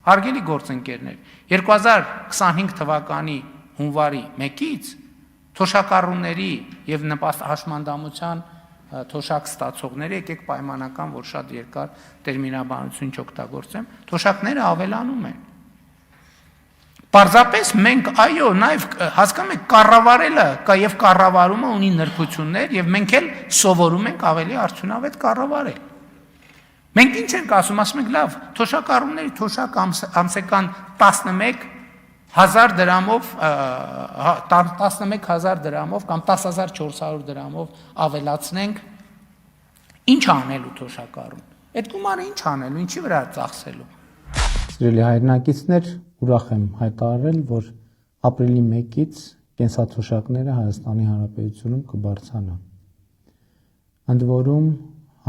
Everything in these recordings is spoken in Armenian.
Հարգելի գործընկերներ, 2025 թվականի հունվարի 1-ից թոշակառուների եւ նպաստ հաշմանդամության թոշակ ստացողները եկեք պայմանական, որ շատ երկար տերմինաբանություն չօգտագործեմ, թոշակները ավելանում են։ Պարզապես մենք, այո, նաև հասկանում եք, կառավարելը եւ կառավարումը ունի նրբություններ եւ մենք էլ սովորում ենք ավելի արդյունավետ կառավարել։ Մենք ինչ ենք ասում ենք լավ, թոշակառուների թոշակ ամսական 11,000 դրամով 11,000 դրամով կամ 10,400 դրամով ավելացնենք, ինչ անելու թոշակառուն։ Այդ գումարը ինչ անելու, ինչի վրա ծախսելու։ Սիրելի հայրենակիցներ, ուրախ եմ հայտարարել, որ ապրիլի 1-ից կենսաթոշակները Հայաստանի Հանրապետությունում կբարձրանան։ Ընդ որում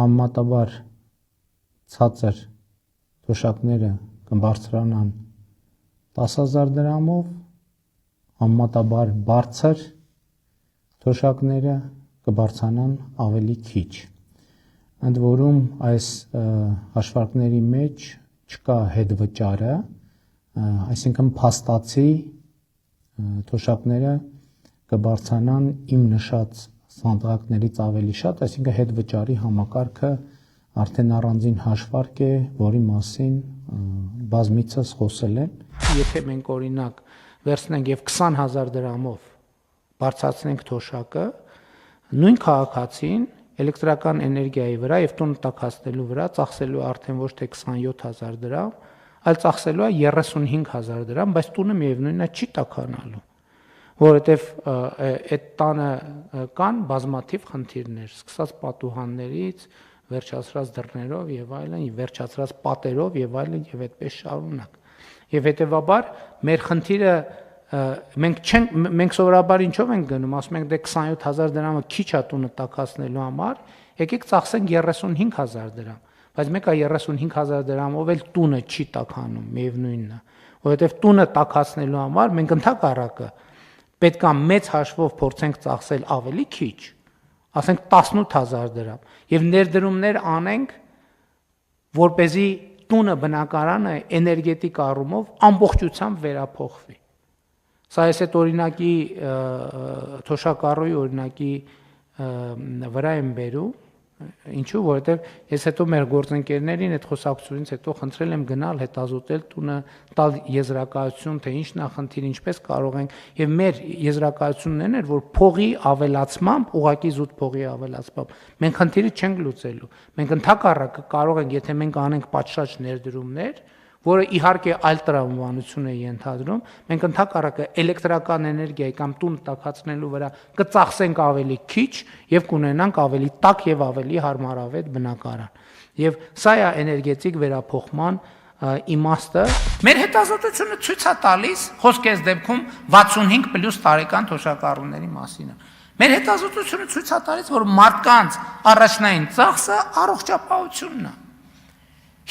համեմատաբար ցածր թոշակները կբարձրանան 10,000 դրամով, համեմատաբար բարձր թոշակները կբարձրանան ավելի քիչ։ Ընդ որում այս հաշվարկների մեջ չկա հետվճարը, այսինքն փաստացի թոշակները կբարձրանան իմ նշած սանդղակներից ավելի շատ, այսինքն հետվճարի համակարգը արդեն առանձին հաշվարկ է, որի մասին բազմիցս խոսել են։ Եթե մենք օրինակ վերցնենք եւ 20,000 դրամով բարձրացնենք թոշակը, նույն քաղաքացին էլեկտրական էներգիայի վրա եւ տուն տաքացնելու վրա ծախսելու արդեն ոչ թե 27,000 դրամ, այլ ծախսելու է 35,000 դրամ, բայց տունը միևնույնն է չի տաքանալու, որովհետեւ այդ տանը կան բազմաթիվ խնդիրներ, սկսած պատուհաններից, վերջացրած դռներով եւ այլն, վերջացրած պատերով եւ այլն եւ այդպես շարունակ։ Եվ հետեւաբար մեր խնդիրը մենք սովորաբար ինչով ենք գնում, ասում ենք դե 27,000 դրամը քիչ է տունը տաքացնելու համար, եկեք ծախսենք 35,000 դրամ, բայց մեկը 35,000 դրամով էլ տունը չի տաքանում, միևնույնն է, որովհետև տունը տաքացնելու համար մենք ընդհակառակը պետք է մեծ հաշվով փորձենք ծախսել ավելի քիչ, ասենք 18,000 դրամ, եւ ներդրումներ անենք, որպեսզի տունը բնակարանը էներգետիկ առումով ամբողջությամբ վերափոխվի։ Սա ես այդ օրինակի թոշակառուի օրինակի վրա եմ բերում, ինչու, որովհետև ես հետո մեր գործընկերներին այդ խոսակցությունից հետո խնդրել եմ գնալ հետազոտել տունը, տալ եզրակացություն, թե ինչն է խնդիրը, ինչպես կարող ենք, եւ մեր եզրակացությունն էր, որ փողի ավելացմամբ, ուղղակի զուտ փողի ավելացմամբ մենք խնդիրը չենք լուծելու։ Մենք ընդհակառակը կարող ենք, եթե մենք անենք պատշաճ ներդրումներ, որը իհարկե այլ տրամաբանություն է ենթադրում, մենք ընդհակառակը էլեկտրական էներգիայի կամ տուն տաքացնելու վրա կծախսենք ավելի քիչ եւ կունենանք ավելի տաք եւ ավելի հարմարավետ բնակարան։ Եվ սա է էներգետիկ վերափոխման իմաստը։ Մեր հետազոտությունը ցույց է տալիս, խոսք այս դեպքում 65+ տարեկան թոշակառուների մասին։ Մեր հետազոտությունը ցույց է տալիս, որ մարդկանց առաջնային ծախսը առողջապահությունն է։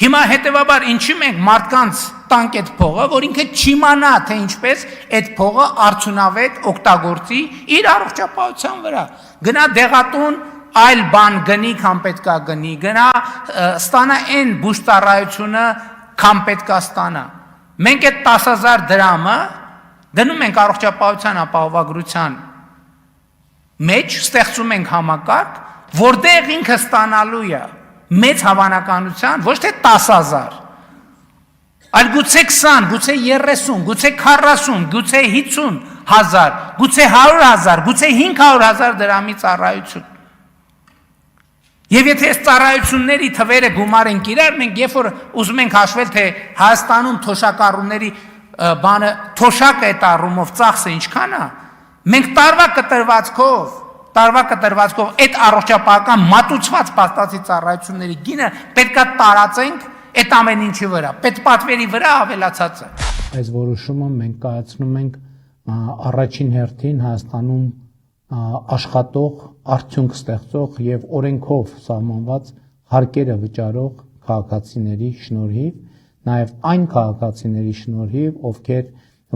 Հիմա հետևաբար ինչի մենք մարդկանց տանք այդ փողը, որ ինքը չիմանա, թե ինչպես այդ փողը արդյունավետ օգտագործի իր առողջապահության վրա։ Գնա դեղատուն այլ բան գնի, քան պետքա գնի, գնա ստանա այն բուժծառայությունը, քան պետքա ստանա։ Մենք այդ 10,000 դրամը դնում ենք առողջապահության ապահովագրության մեջ, ստեղծում ենք համակարգ, որտեղ ինքը ստանալու է մեծ հավանականության, ոչ թե 10,000, այլ գուցե 20, գուցե 30, գուցե 40, գուցե 50,000, գուցե 100,000, գուցե 500,000 դրամի ծառայություն։ Եվ եթե այս ծառայությունների թվերը գումարենք իրար, մենք երբ որ ուզում ենք հաշվել, թե Հայաստանում թոշակառուների բանը թոշակը այդ առումով ծախսը ինչքան է, մենք տարվա կտրվածքով այդ առողջապահական մատուցված փաստացի ծառայությունների գինը պետքա տարածենք այդ ամեն ինչի վրա, պետպատվերի վրա ավելացածը։ Այս որոշումը մենք կայացնում ենք առաջին հերթին Հայաստանում աշխատող, արդյունք ստեղծող եւ օրենքով սահմանված հարկերը վճարող քաղաքացիների շնորհիվ, նաեւ այն քաղաքացիների շնորհիվ, ովքեր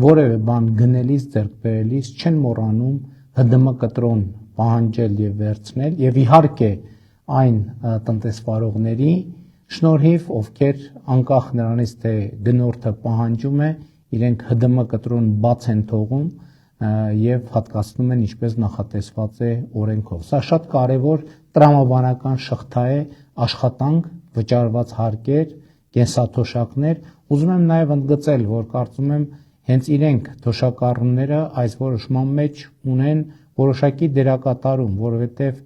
որևէ բան գնելիս, ձեռք բերելիս չեն մոռանում ՀԴՄ կտրոն պահանջել եւ վերցնել եւ իհարկե այն տնտեսվարողների, շնորհիվ ովքեր անկախ նրանից թե գնորդը պահանջում է, իրենք ՀԴՄ կտրոն բաց են թողում եւ հատկացնում են ինչպես նախատեսված է օրենքով։ Սա շատ կարեւոր տրամաբանական շղթա է, աշխատանք, վճարված հարկեր, կենսաթոշակներ։ Ուզում եմ նաեւ ընդգծել, որ կարծում եմ հենց իրենք թոշակառուները այս որոշման մեջ ունեն որոշակի դերակատարում, որովհետեւ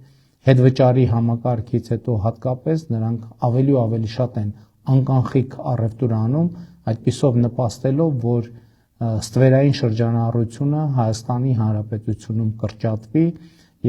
հետվճարի համակարգից հետո հատկապես նրանք ավելի ու ավելի շատ են անկանխիկ առևտուր անում, այդպիսով նպաստելով, որ ստվերային շրջանառությունը Հայաստանի Հանրապետությունում կրճատվի,